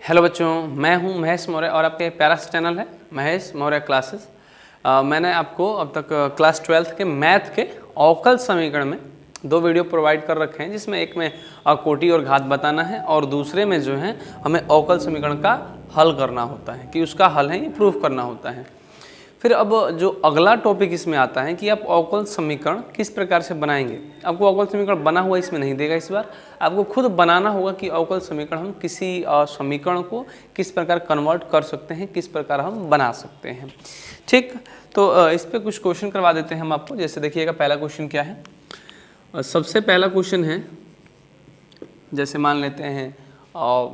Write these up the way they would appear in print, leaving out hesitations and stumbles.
Hello बच्चों, मैं हूं महेश मौर्य और आपके प्यारा सा चैनल है महेश मौर्य क्लासेस। मैंने आपको अब तक क्लास 12th के मैथ के अवकल समीकरण में दो वीडियो प्रोवाइड कर रखे हैं, जिसमें एक में कोटि और घात बताना है और दूसरे में जो है हमें अवकल समीकरण का हल करना होता है कि उसका हल है ये प्रूफ करना होता है। फिर अब जो अगला टॉपिक इसमें आता है कि आप अवकल समीकरण किस प्रकार से बनाएंगे। आपको अवकल समीकरण बना हुआ इसमें नहीं देगा, इस बार आपको खुद बनाना होगा कि अवकल समीकरण हम किसी समीकरण को किस प्रकार कन्वर्ट कर सकते हैं, किस प्रकार हम बना सकते हैं। ठीक, तो इस पर कुछ क्वेश्चन करवा देते हैं हम आपको। जैसे देखिएगा पहला क्वेश्चन क्या है। सबसे पहला क्वेश्चन है, जैसे मान लेते हैं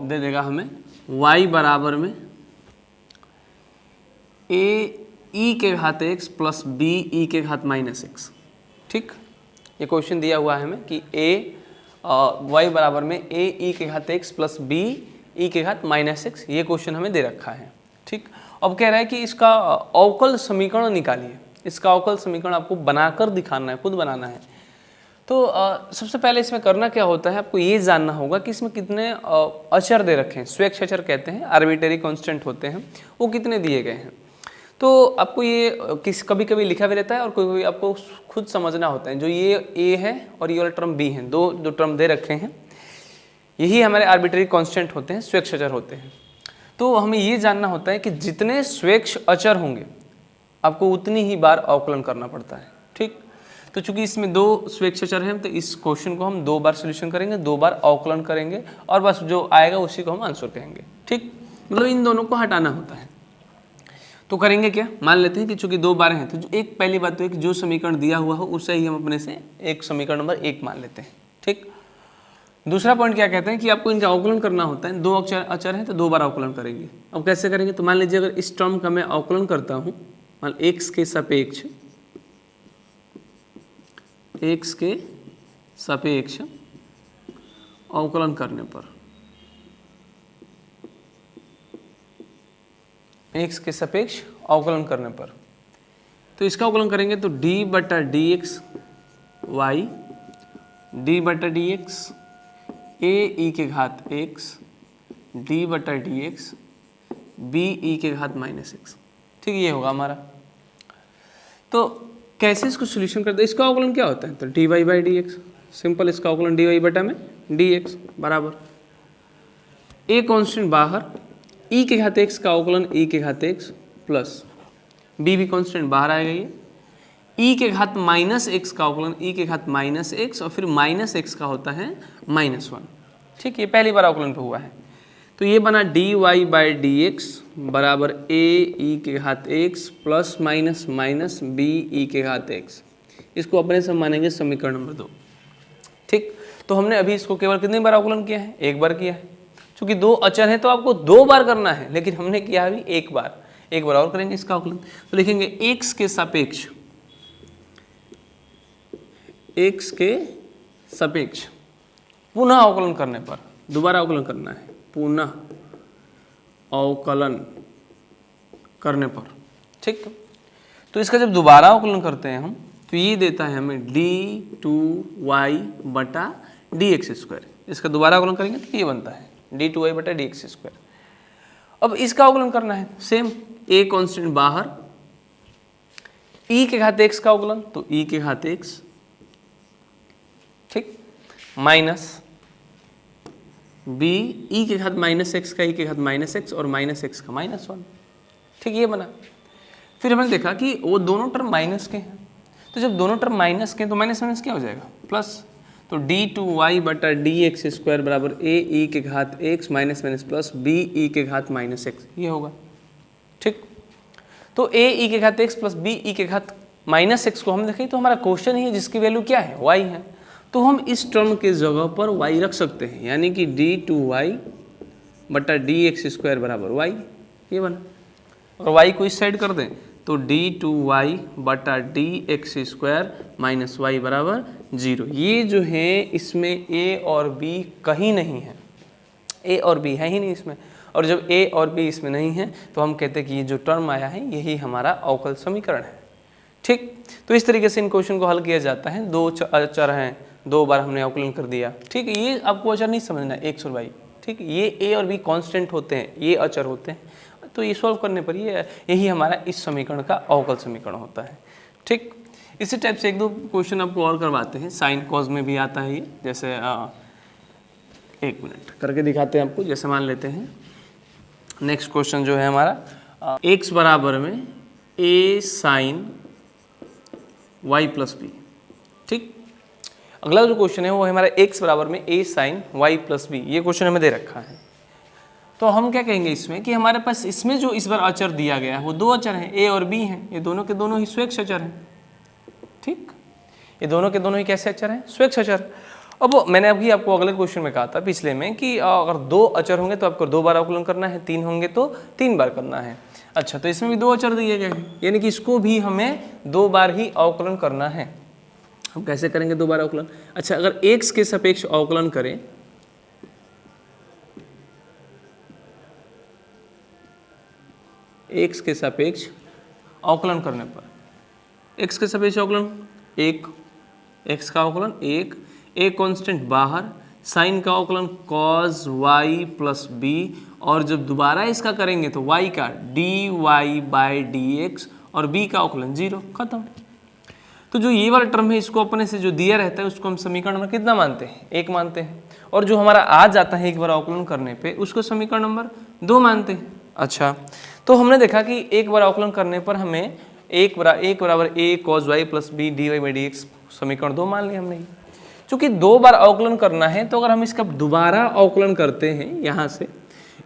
दे देगा हमें y बराबर में ए ई के घात x प्लस बी ई के घात माइनस एक्स। ठीक, ये क्वेश्चन दिया हुआ है हमें कि y बराबर में ए ई के घात x प्लस बी ई के घात माइनस एक्स, ये क्वेश्चन हमें दे रखा है। ठीक, अब कह रहा है कि इसका अवकल समीकरण निकालिए। इसका अवकल समीकरण आपको बनाकर दिखाना है, खुद बनाना है। तो सबसे पहले इसमें करना क्या होता है, आपको ये जानना होगा कि इसमें कितने अचर दे रखे हैं। स्वेच्छ अचर कहते हैं, आर्बिट्रेरी कांस्टेंट होते हैं, वो कितने दिए गए हैं। तो आपको ये कभी कभी लिखा भी रहता है और कोई कोई आपको खुद समझना होता है। जो ये ए है और ये वाला टर्म बी है, दो जो टर्म दे रखे हैं, यही हमारे आर्बिट्रेरी कांस्टेंट होते हैं, स्वेच्छ अचर होते हैं। तो हमें ये जानना होता है कि जितने स्वेच्छ अचर होंगे आपको उतनी ही बार अवकलन करना पड़ता है। ठीक, तो चूंकि इसमें दो स्वेच्छ अचर हैं तो इस क्वेश्चन को हम दो बार सोल्यूशन करेंगे, दो बार अवकलन करेंगे और बस जो आएगा उसी को हम आंसर कहेंगे। ठीक, मतलब इन दोनों को हटाना होता है। तो करेंगे क्या, मान लेते हैं कि चूंकि दो बार हैं तो जो एक पहली बात तो है कि जो समीकरण दिया हुआ हो उससे ही हम अपने से एक समीकरण नंबर 1 मान लेते हैं। ठीक, दूसरा पॉइंट क्या कहते हैं कि आपको इनका अवकलन करना होता है। दो अचर हैं तो दो बार अवकलन करेंगे। अब कैसे करेंगे, तो मान लीजिए अगर इस टर्म का मैं अवकलन करता हूँ, मान x के सापेक्ष अवकलन करने पर, x के सापेक्ष अवकलन करने पर, तो इसका अवकलन करेंगे तो d बटा डी एक्स वाई, डी बटा डी एक्स ए ई के घात x, डी बटा डी एक्स बी ई के घात माइनस एक्स। ठीक, ये होगा हमारा। तो कैसे इसको सोल्यूशन करते हैं, इसका अवकलन क्या होता है, तो D Y by D x, simple. इसका अवकलन डी वाई बटा में डी एक्स बराबर ए कॉन्स्टेंट बाहर, ई के घात एक्स का अवकलन ई के घात एक्स प्लस बी भी कॉन्स्टेंट बाहर आएगा, ये ई के घात माइनस एक्स का अवकलन ई के घात माइनस एक्स और फिर माइनस एक्स का होता है -1। ठीक, ये पहली बार अवकलन पे हुआ है। तो ये बना d Y by D x बराबर ए ई के घात x plus minus minus B e के घात एक्स। इसको अपने से मानेंगे समीकरण नंबर 2। ठीक, तो हमने अभी इसको केवल कितनी बार अवकलन किया है, एक बार किया है। क्योंकि दो अचर है तो आपको दो बार करना है, लेकिन हमने किया अभी एक बार। एक बार और करेंगे इसका अवकलन, तो लिखेंगे x के सापेक्ष पुनः अवकलन करने पर, दोबारा अवकलन करना है, पुनः अवकलन करने पर। ठीक, तो इसका जब दोबारा अवकलन करते हैं हम तो ये देता है हमें d2y बटा डी एक्स स्क्वायर। इसका दोबारा अवकलन करेंगे तो ये बनता है d2y बटा डी एक्स स्क्वायर। अब इसका अवकलन करना है, सेम a कॉन्स्टेंट बाहर, e के घात x का अवकलन तो e के घात x, ठीक, माइनस b e के घात माइनस एक्स का e के घात माइनस एक्स और माइनस एक्स का -1। ठीक, ये बना। फिर हमने देखा कि वो दोनों टर्म माइनस के हैं, तो जब दोनों टर्म माइनस के हैं तो माइनस माइनस क्या हो जाएगा, प्लस। तो d2y बटा डी एक्स स्क्वायर बराबर ए ई के घात x minus minus plus B e के घात माइनस एक्स, ये होगा। ठीक, तो ए ई के घात x प्लस बी ई के घात माइनस एक्स को हम देखें तो हमारा क्वेश्चन ही है जिसकी वैल्यू क्या है, y है। तो हम इस टर्म के जगह पर y रख सकते हैं, यानी कि d2y बटा डी एक्स स्क्वायर बराबर y, ये बना। और y को इस साइड कर दें तो d2y बटा D x square minus y बराबर 0। ये जो है इसमें a और b कहीं नहीं है, a और b है ही नहीं इसमें। और जब a और b इसमें नहीं है तो हम कहते हैं कि ये जो टर्म आया है यही हमारा अवकल समीकरण है। ठीक, तो इस तरीके से इन क्वेश्चन को हल किया जाता है। दो अचर हैं, दो बार हमने अवकलन कर दिया। ठीक है, ये आपको अचर नहीं समझना, x और y, ठीक, ये ए और बी कांस्टेंट होते हैं, ये अचर होते हैं, तो ये सॉल्व करने पर यही हमारा इस समीकरण का अवकल समीकरण होता है। ठीक, इसी टाइप से एक दो क्वेश्चन आपको और करवाते हैं, साइन कॉज में भी आता है ये, जैसे 1 मिनट करके दिखाते हैं आपको। जैसे मान लेते हैं नेक्स्ट क्वेश्चन जो है हमारा x बराबर में a sine y plus B. ठीक, अगला जो क्वेश्चन है वो है हमारा x बराबर में a sine y plus B, ये क्वेश्चन हमें दे रखा है। तो हम क्या कहेंगे इसमें कि हमारे पास इसमें जो इस बार अचर दिया गया है वो दो अचर हैं, a और b हैं, ये दोनों के दोनों ही स्वेच्छ अचर हैं। ठीक, ये दोनों के दोनों ही कैसे अचर हैं? स्वेच्छ अचर। अब मैंने अभी आपको अगले क्वेश्चन में कहा था पिछले में कि अगर दो अचर होंगे तो आपको 2 बार अवकलन करना है, 3 होंगे तो 3 बार करना है। अच्छा, तो इसमें भी 2 अचर दिए गए हैं, यानी कि इसको भी हमें 2 बार ही अवकलन करना है। हम कैसे करेंगे 2 बार अवकलन? अच्छा, अगर x के सापेक्ष अवकलन करें, x के सापेक्ष अवकलन करने पर, x के सापेक्ष अवकलन 1, x का अवकलन 1, a कांस्टेंट बाहर, साइन का अवकलन cos y प्लस बी, और जब दोबारा इसका करेंगे तो y का dy बाई dx और b का अवकलन 0, खत्म। तो जो ये वाला टर्म है इसको अपने से जो दिया रहता है उसको हम समीकरण नंबर कितना मानते हैं? 1 मानते हैं, और जो हमारा आ जाता है एक बार अवकलन करने पे उसको समीकरण नंबर 2 मानते हैं। अच्छा, तो हमने देखा कि एक बार अवकलन करने पर हमें 1 बराबर a cos y plus B dy by dx समीकरण 2 मान लिया हमने। चूंकि 2 बार अवकलन करना है तो अगर हम इसका दोबारा अवकलन करते हैं यहाँ से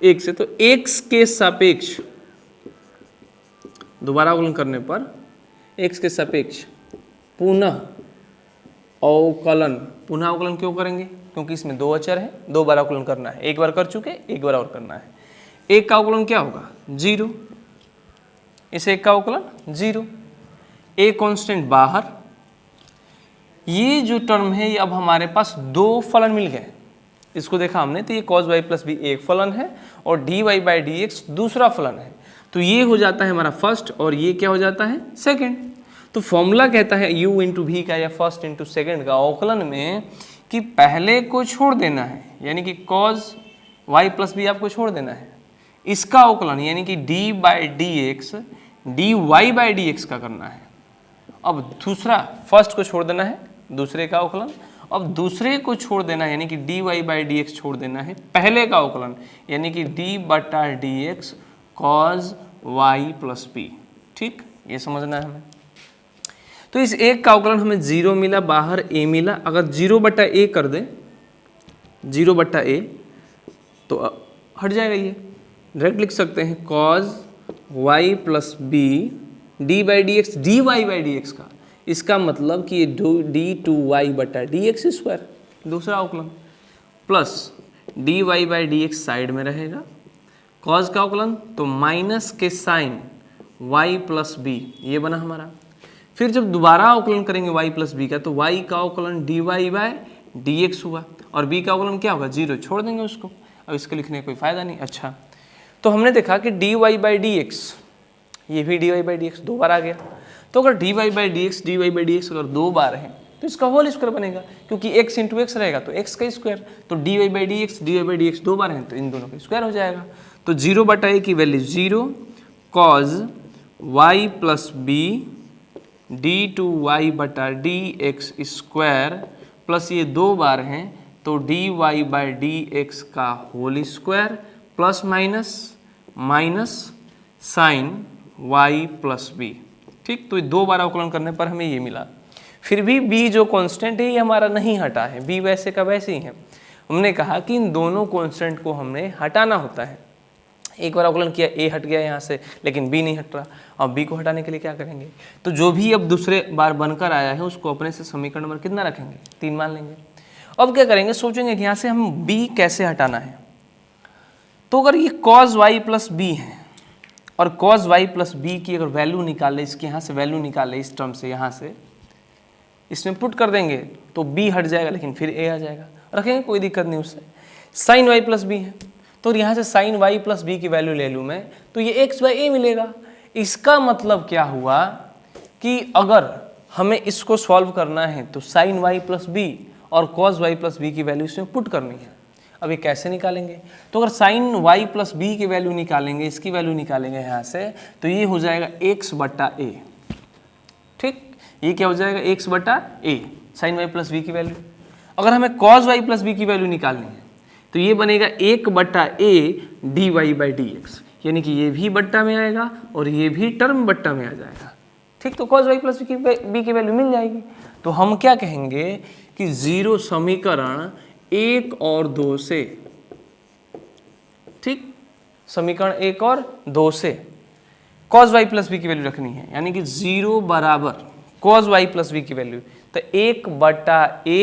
1 से, तो x के सापेक्ष दोबारा अवकलन करने पर x के सापेक्ष पुनः अवकलन क्यों करेंगे? क्योंकि इसमें 2 अचर है, 2 बार अवकलन करना है, 1 बार कर चुके, 1 बार और करना है। 1 का अवकलन क्या होगा? 0, इस 1 का अवकलन 0, a कांस्टेंट बाहर। ये जो टर्म है ये अब हमारे पास 2 फलन मिल गए, इसको देखा हमने, तो ये cos y प्लस बी एक फलन है और dy बाई dx दूसरा फलन है, तो ये हो जाता है हमारा फर्स्ट और ये क्या हो जाता है? सेकंड। तो फॉर्मूला कहता है u इंटू वी का या फर्स्ट इंटू सेकेंड का अवकलन में कि पहले को छोड़ देना है, यानी कि cos y प्लस बी आपको छोड़ देना है, इसका अवकलन यानी कि d by dx dy by dx का करना है। अब दूसरा, फर्स्ट को छोड़ देना है, दूसरे का अवकलन, अब दूसरे को छोड़ देना है यानी कि dy बाई dx छोड़ देना है, पहले का अवकलन यानी कि d बटा dx cos y plus B. ठीक, ये समझना है हमें। तो इस 1 का अवकलन हमें 0 मिला, बाहर a मिला। अगर 0 बटा a कर दें, 0 बटा a, तो हट जाएगा, ये डायरेक्ट लिख सकते हैं cos y plus B d by D x d Y by D x का, इसका मतलब कि ये डी टू वाई बटा डी एक्स स्क्वायर, दूसरा अवकलन, plus d Y by D x side में रहेगा, कॉज का अवकलन तो माइनस के साइन y प्लस बी, ये बना हमारा। फिर जब दोबारा अवकलन करेंगे y प्लस बी का, तो y का अवकलन d Y by D x हुआ और b का अवकलन क्या होगा? 0, छोड़ देंगे उसको, अब इसको लिखने का कोई फायदा नहीं। अच्छा, तो हमने देखा कि d Y by D x, ये भी d Y by D x 2 बार आ गया, तो अगर d Y by D x अगर 2 बार है तो इसका होल स्क्वायर बनेगा, क्योंकि x इंटू एक्स रहेगा तो x का स्क्वायर, तो D Y by D x 2 बार है तो इन दोनों का स्क्वायर हो जाएगा। तो 0 बटा a की value 0, cause y plus B D two Y बटा डी एक्स स्क्वायर, प्लस ये 2 बार हैं तो D Y by D x का whole square, plus minus sine y plus B. ठीक, तो 2 बार अवकलन करने पर हमें ये मिला। फिर भी b जो कांस्टेंट है ये हमारा नहीं हटा है, b वैसे का वैसे ही है। हमने कहा कि इन दोनों कांस्टेंट को हमने हटाना होता है। एक बार अवकलन किया, a हट गया यहाँ से, लेकिन b नहीं हट रहा। अब b को हटाने के लिए क्या करेंगे? तो जो भी अब दूसरे बार बनकर आया है उसको अपने से समीकरण नंबर कितना रखेंगे? 3 मान लेंगे। अब क्या करेंगे? सोचेंगे कि यहाँ से हम b कैसे हटाना है। तो अगर ये cos y प्लस बी है और cos y प्लस बी की अगर वैल्यू निकाले, इसके यहाँ से वैल्यू निकाले, इस टर्म से यहाँ से इसमें पुट कर देंगे तो b हट जाएगा, लेकिन फिर a आ जाएगा, रखेंगे, कोई दिक्कत नहीं उससे। sin y प्लस बी है तो यहाँ से sin y प्लस बी की वैल्यू ले लूँ मैं, तो ये x बाई a मिलेगा। इसका मतलब क्या हुआ कि अगर हमें इसको सॉल्व करना है तो sin y प्लस बी और cos y प्लस बी की वैल्यू इसमें पुट करनी है। अब ये कैसे निकालेंगे? तो अगर साइन y प्लस बी की वैल्यू निकालेंगे, इसकी वैल्यू निकालेंगे यहाँ से, तो ये हो जाएगा x बटा a। ठीक, ये क्या हो जाएगा? x बटा a, sine y plus B की वैल्यू। अगर हमें कॉस y प्लस बी की वैल्यू निकालनी है तो ये बनेगा 1 बटा a dy by D x, यानी कि ये भी बट्टा में आएगा और ये भी टर्म बट्टा में आ जाएगा। ठीक, तो cos y प्लस बी की वैल्यू मिल जाएगी। तो हम क्या कहेंगे कि जीरो समीकरण 1 और 2 से, ठीक, समीकरण 1 और 2 से cos y प्लस बी की वैल्यू रखनी है, यानी कि 0 बराबर cos y प्लस बी की वैल्यू, तो 1 बटा a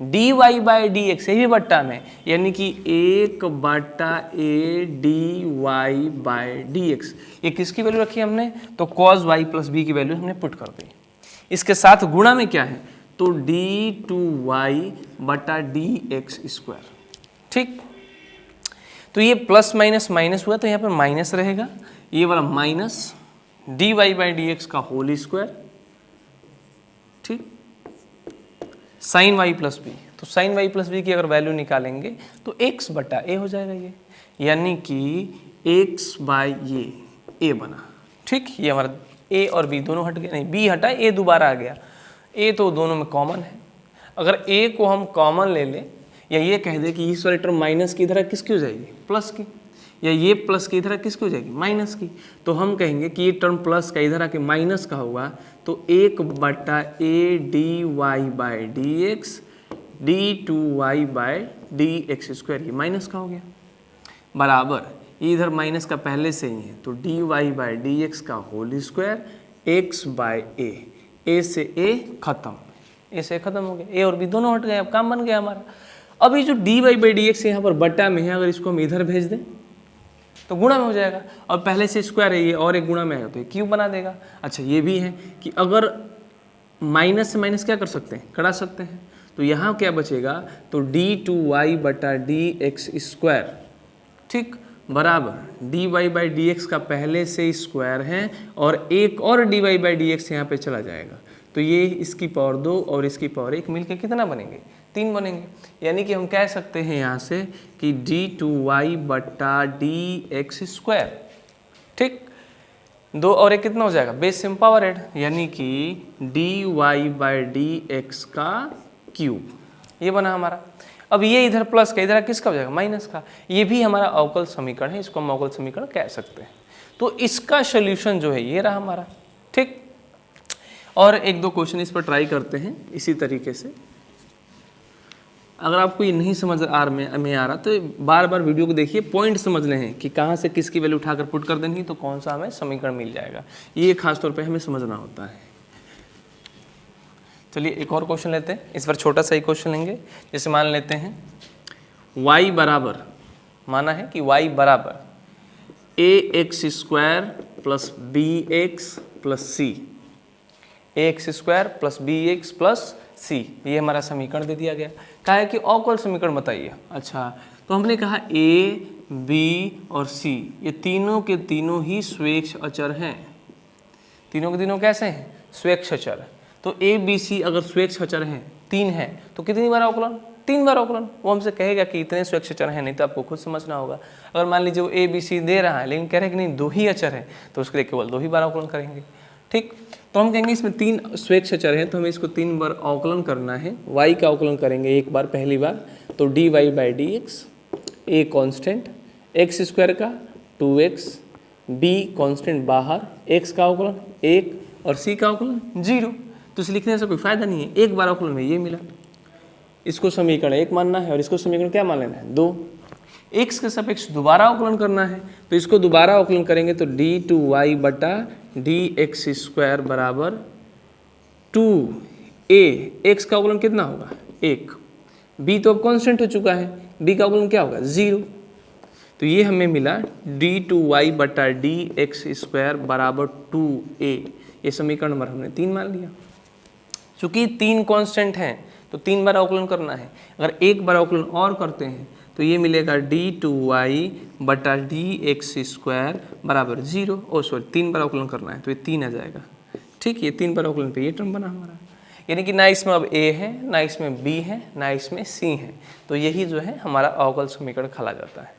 d Y by D x, ये भी बट्टा में, यानी कि 1 बटा a d Y by D x. ये किसकी वैल्यू रखी हमने? तो cos y प्लस बी की वैल्यू हमने पुट कर दी। इसके साथ गुणा में क्या है? तो d2y बटा डी एक्स स्क्वायर। ठीक, तो ये प्लस माइनस माइनस हुआ तो यहाँ पर माइनस रहेगा, ये वाला minus d Y by D x का होल स्क्वायर। ठीक, साइन वाई प्लस बी, तो साइन वाई प्लस बी की अगर वैल्यू निकालेंगे तो x बटा a हो जाएगा ये, यानी कि x बाई ये a बना। ठीक, ये हमारा a और b दोनों हट गए, नहीं b हटा, a दोबारा आ गया। a तो दोनों में कॉमन है, अगर a को हम कॉमन ले लें, या ये कह दे कि इस वाली टर्म माइनस की तरह किसकी हो जाएगी? प्लस की, या ये प्लस की तरह किसकी हो जाएगी? माइनस की। तो हम कहेंगे कि ये टर्म प्लस का इधर आके माइनस का हुआ, तो 1 बटा a d Y by D x d2y by D x square, ये माइनस का हो गया, बराबर ये इधर माइनस का पहले से ही है, तो dy बाई डी एक्स का whole square x by a से a खत्म, a से खत्म हो गया, a और b दोनों हट गए, अब काम बन गया हमारा। अब ये जो dy बाई डी एक्स यहाँ पर बट्टा में है, अगर इसको हम इधर भेज दें तो गुणा में हो जाएगा, और पहले से स्क्वायर है ये, और एक गुणा में आएगा तो ये क्यूब बना देगा। अच्छा, ये भी है कि अगर माइनस से माइनस क्या कर सकते हैं? कटा सकते हैं। तो यहाँ क्या बचेगा? तो d2y बटा डी एक्स स्क्वायर, ठीक, बराबर dy बाई डी एक्स का पहले से स्क्वायर है, और एक और dy बाई डी एक्स यहाँ पे चला जाएगा, तो ये इसकी पावर 2 और इसकी पावर 1 मिलके कितना बनेंगे? 3 बनेंगे। यानी कि हम कह सकते हैं यहाँ से कि d2y बटा डी एक्स स्क्वायर, ठीक, 2 और 1 कितना हो जाएगा? बेस से पावर 8, यानी कि dy बाई डी एक्स का क्यूब, ये बना हमारा। अब ये इधर प्लस का, इधर किसका हो जाएगा? माइनस का। ये भी हमारा अवकल समीकरण है, इसको हम अवकल समीकरण कह सकते हैं। तो इसका सोल्यूशन जो है ये रहा हमारा। ठीक, और 1-2 क्वेश्चन इस पर ट्राई करते हैं इसी तरीके से। अगर आपको ये नहीं समझ आ रहा तो बार बार वीडियो को देखिए, पॉइंट समझने हैं कि कहाँ से किसकी वैल्यू उठाकर पुट कर देनी तो कौन सा हमें समीकरण मिल जाएगा, ये खास तौर पे हमें समझना होता है। चलिए एक और क्वेश्चन लेते हैं, इस बार छोटा सा ही क्वेश्चन लेंगे। जैसे मान लेते हैं y बराबर, माना है कि y बराबर ax square plus B X plus C, ax square plus B X plus C, ये हमारा समीकरण दे दिया गया। कहा है कि अवकल समीकरण बताइए। अच्छा, तो हमने कहा a, b और c ये तीनों के तीनों ही स्वेच्छ अचर हैं। तीनों के तीनों कैसे हैं? स्वेच्छ अचर। तो a, b, c अगर स्वेच्छ अचर हैं, 3 हैं, तो कितनी बार अवकलन? 3 बार अवकलन। वो हमसे कहेगा कि इतने स्वेच्छ अचर हैं, नहीं तो आपको खुद समझना होगा। अगर मान लीजिए वो a, b, c दे रहा है लेकिन कह रहे हैं कि नहीं 2 ही अचर हैं, तो उसके लिए केवल 2 ही बार अवकलन करेंगे। ठीक, तो हम कहेंगे इसमें 3 स्वेच्छ अचर हैं, तो हमें इसको 3 बार अवकलन करना है। y का अवकलन करेंगे एक बार, पहली बार, तो dy by D x, a constant, x square का 2x, b कॉन्स्टेंट बाहर, x का अवकलन 1 और c का अवकलन 0। तो इसे लिखने से कोई फायदा नहीं है, एक बार अवकलन में ये मिला। इसको समीकरण 1 मानना है और इसको समीकरण क्या मान लेना है? 2। x के सापेक्ष दोबारा अवकलन करना है, तो इसको दोबारा अवकलन करेंगे तो d2y बटा डी एक्स स्क्वायर बराबर 2a, x का अवकलन कितना होगा? 1। b तो अब कॉन्स्टेंट हो चुका है, b का अवकलन क्या होगा? 0। तो ये हमें मिला d2y बटा डी एक्स स्क्वायर बराबर 2a। ये समीकरण नंबर हमने 3 मान लिया। चूंकि 3 कांस्टेंट हैं तो 3 बार अवकलन करना है। अगर एक बार अवकलन और करते हैं तो ये मिलेगा d2y बटा डी एक्स स्क्वायर बराबर 0। 3 बार अवकलन करना है तो ये 3 आ जाएगा। ठीक, ये 3 बार अवकलन पे ये टर्म बना हमारा। यानी कि ना इसमें अब a है, ना इसमें b है, ना इसमें c है, तो यही जो है हमारा अवकल समीकरण कहला जाता है।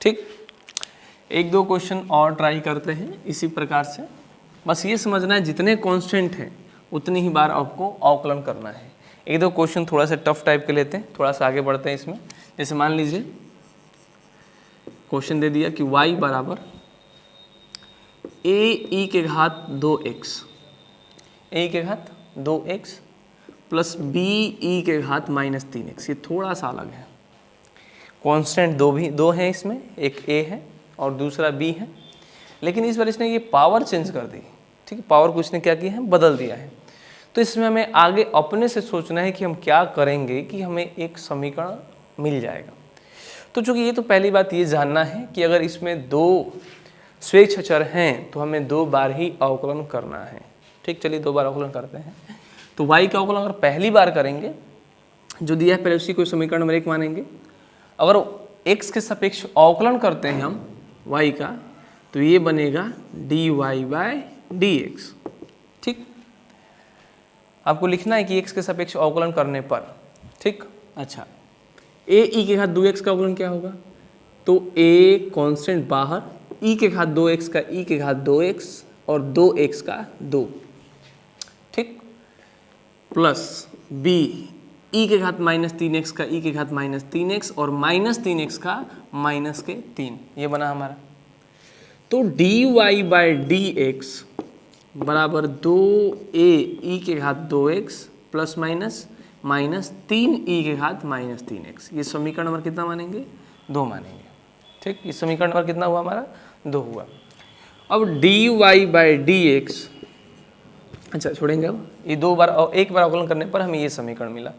ठीक, एक दो क्वेश्चन और ट्राई करते हैं इसी प्रकार से। बस ये समझना है जितने कांस्टेंट हैं उतनी ही बार आपको अवकलन करना है। एक दो क्वेश्चन थोड़ा सा टफ टाइप के लेते हैं, थोड़ा सा आगे बढ़ते हैं इसमें। जैसे मान लीजिए क्वेश्चन दे दिया कि y बराबर a e के घात 2x, a के घात 2x प्लस b e के घात माइनस 3x। ये थोड़ा सा अलग है, कांस्टेंट दो हैं इसमें, एक a है और दूसरा b है, लेकिन इस बार इसने ये पावर चेंज कर दी। ठीक है, पावर को इसने क्या किया है, बदल दिया है। तो इसमें हमें आगे अपने से सोचना है कि हम क्या करेंगे कि हमें एक समीकरण मिल जाएगा। तो चूंकि ये तो पहली बात ये जानना है कि अगर इसमें दो स्वेच्छ अचर हैं तो हमें 2 बार ही अवकलन करना है। ठीक, चलिए 2 बार अवकलन करते हैं। तो y का अवकलन अगर पहली बार करेंगे, जो दिया है पहले उसी को समीकरण नंबर 1 मानेंगे। अगर x के सापेक्ष अवकलन करते हैं हम y का, तो ये बनेगा dy/dx। ठीक, आपको लिखना है कि x के सापेक्ष अवकलन करने पर। ठीक, अच्छा, a e के घात 2x का अवकलन क्या होगा, तो a कांस्टेंट बाहर, e के घात 2x का e के घात 2x और 2x का 2। ठीक, प्लस b e के घात माइनस 3x का e के घात माइनस 3x और माइनस 3x का माइनस के 3। ये बना हमारा। तो dy/dx बराबर 2a e के घात 2x plus minus minus 3e के घात माइनस 3x। ये समीकरण नंबर कितना मानेंगे, 2 मानेंगे। ठीक, ये समीकरण नंबर कितना हुआ हमारा, 2 हुआ। अब dy/dx, अच्छा छोड़ेंगे, अब ये 2 बार और 1 बार अवकलन करने पर हमें ये समीकरण मिला।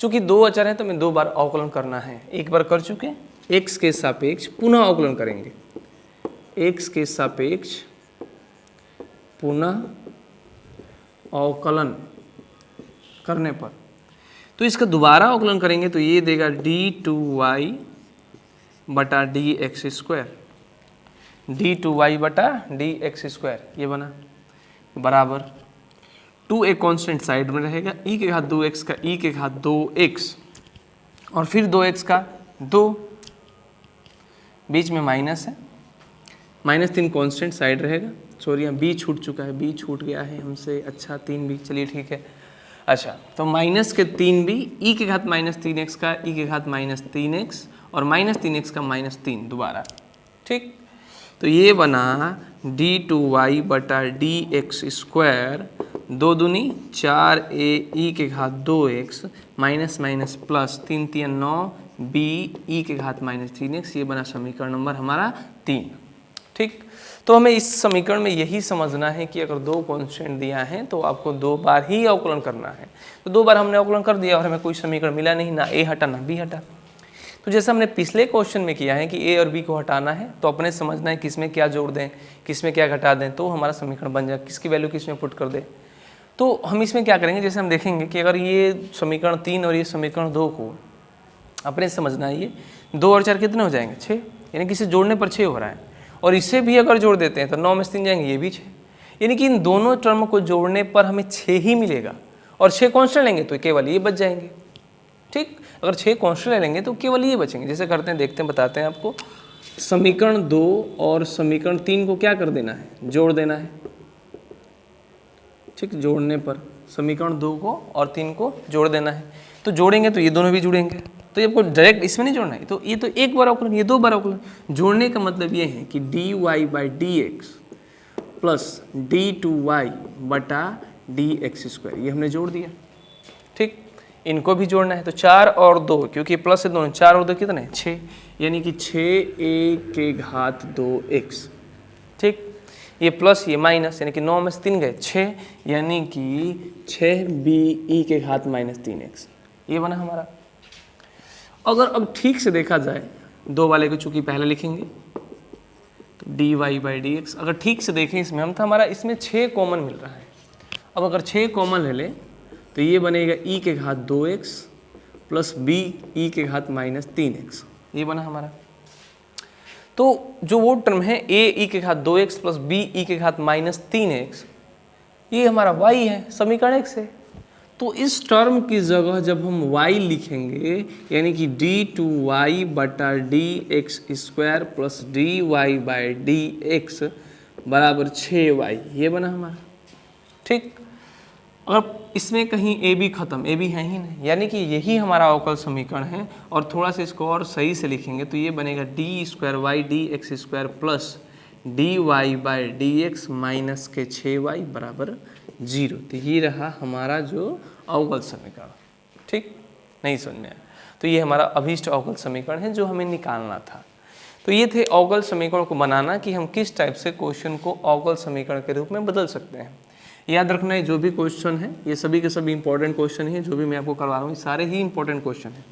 चूंकि 2 अचर हैं तो हमें 2 बार अवकलन करना है। एक बार कर चुके, x के सापेक्ष पुनः अवकलन करेंगे, x के सापेक्ष पुनः अवकलन करने पर तो इसका दोबारा अवकलन करेंगे तो ये देगा d2y बटा dx², d2y बटा dx²। ये बना बराबर 2 एक कांस्टेंट साइड में रहेगा, e के घात 2x का e के घात 2x और फिर 2x का 2, बीच में माइनस है, माइनस 3 कांस्टेंट साइड रहेगा। सॉरी, यहाँ b छूट चुका है, b छूट गया है हमसे। अच्छा 3b, चलिए ठीक है। अच्छा, तो माइनस के 3b, e के घात माइनस 3x का e के घात माइनस 3x और माइनस 3x का माइनस 3 दोबारा। ठीक, तो ये बना d2y बटा dx², 2 दूनी 4a e के घात 2x minus minus plus 3 3 9 b e के घात माइनस 3x। ये बना समीकरण नंबर हमारा 3। ठीक, तो हमें इस समीकरण में यही समझना है कि अगर 2 कांस्टेंट दिया है तो आपको 2 बार ही अवकलन करना है। तो 2 बार हमने अवकलन कर दिया और हमें कोई समीकरण मिला नहीं, ना a हटा ना b हटा। तो जैसा हमने पिछले क्वेश्चन में किया है कि a और b को हटाना है, तो अपने समझना है किसमें क्या जोड़ दें, किसमें क्या घटा दें, तो हमारा समीकरण बन जाए, किसकी वैल्यू किसमें पुट कर दें। तो हम इसमें क्या करेंगे, जैसे हम देखेंगे कि अगर ये समीकरण 3 और ये समीकरण 2 को अपने समझना है, ये 2 और 4 कितने हो जाएंगे, 6, यानी कि इसे जोड़ने पर 6 हो रहा है। और इसे भी अगर जोड़ देते हैं तो 9 में से 3 जाएंगे, ये भी 6, यानी कि इन दोनों टर्म को जोड़ने पर हमें 6 ही मिलेगा। और 6 कांस्टेंट लेंगे तो केवल ये बच जाएंगे। ठीक, अगर 6 कांस्टेंट ले लेंगे तो केवल ये बचेंगे। जैसे करते हैं, देखते हैं, बताते हैं आपको। समीकरण 2 और समीकरण 3 को क्या कर देना है, जोड़ देना है। ठीक, जोड़ने पर समीकरण 2 को और 3 को जोड़ देना है। तो जोड़ेंगे तो ये दोनों भी जुड़ेंगे, तो ये आपको डायरेक्ट इसमें नहीं जोड़ना है। तो ये तो 1 बार अवकलन, ये 2 बार अवकलन। जोड़ने का मतलब ये है कि dy/dx प्लस d2y बटा dx², ये हमने जोड़ दिया। ठीक, इनको भी जोड़ना है तो 4 और 2, क्योंकि प्लस है दोनों, 4 और 2 कितने, 6, यानी कि 6a के घात 2x। ठीक, ये प्लस ये माइनस, यानी कि 9 में से 3 गए 6, यानी कि 6b e के घात माइनस 3x। ये बना हमारा। अगर अब ठीक से देखा जाए, 2 वाले को चूंकि पहले लिखेंगे तो dy/dx, अगर ठीक से देखें इसमें हम, तो हमारा इसमें 6 कॉमन मिल रहा है। अब अगर 6 कॉमन ले लें तो ये बनेगा e के घात 2x प्लस b e के घात माइनस 3x। ये बना हमारा। तो जो वो टर्म है a e के घात 2x प्लस b e के घात माइनस 3x, ये हमारा y है, समीकरण 1 से। तो इस टर्म की जगह जब हम y लिखेंगे यानी कि d2y बटा dx square plus dy by dx बराबर 6y, ये बना हमारा। ठीक, अगर इसमें कहीं a b खत्म, a b है ही नहीं, यानी कि यही हमारा अवकल समीकरण है। और थोड़ा सा इसको और सही से लिखेंगे तो ये बनेगा d square y d x square plus d Y by D x minus के 6y बराबर 0। तो ये रहा हमारा जो अवकल समीकरण। ठीक, नहीं समझ में आया तो ये हमारा अभीष्ट अवकल समीकरण है जो हमें निकालना था। तो ये थे अवकल समीकरण को बनाना कि हम किस टाइप से क्वेश्चन को अवकल समीकरण के रूप में बदल सकते हैं। याद रखना है जो भी क्वेश्चन है ये सभी के सभी इंपॉर्टेंट क्वेश्चन है, जो भी मैं आपको करवा रहा हूँ सारे ही इंपॉर्टेंट क्वेश्चन है।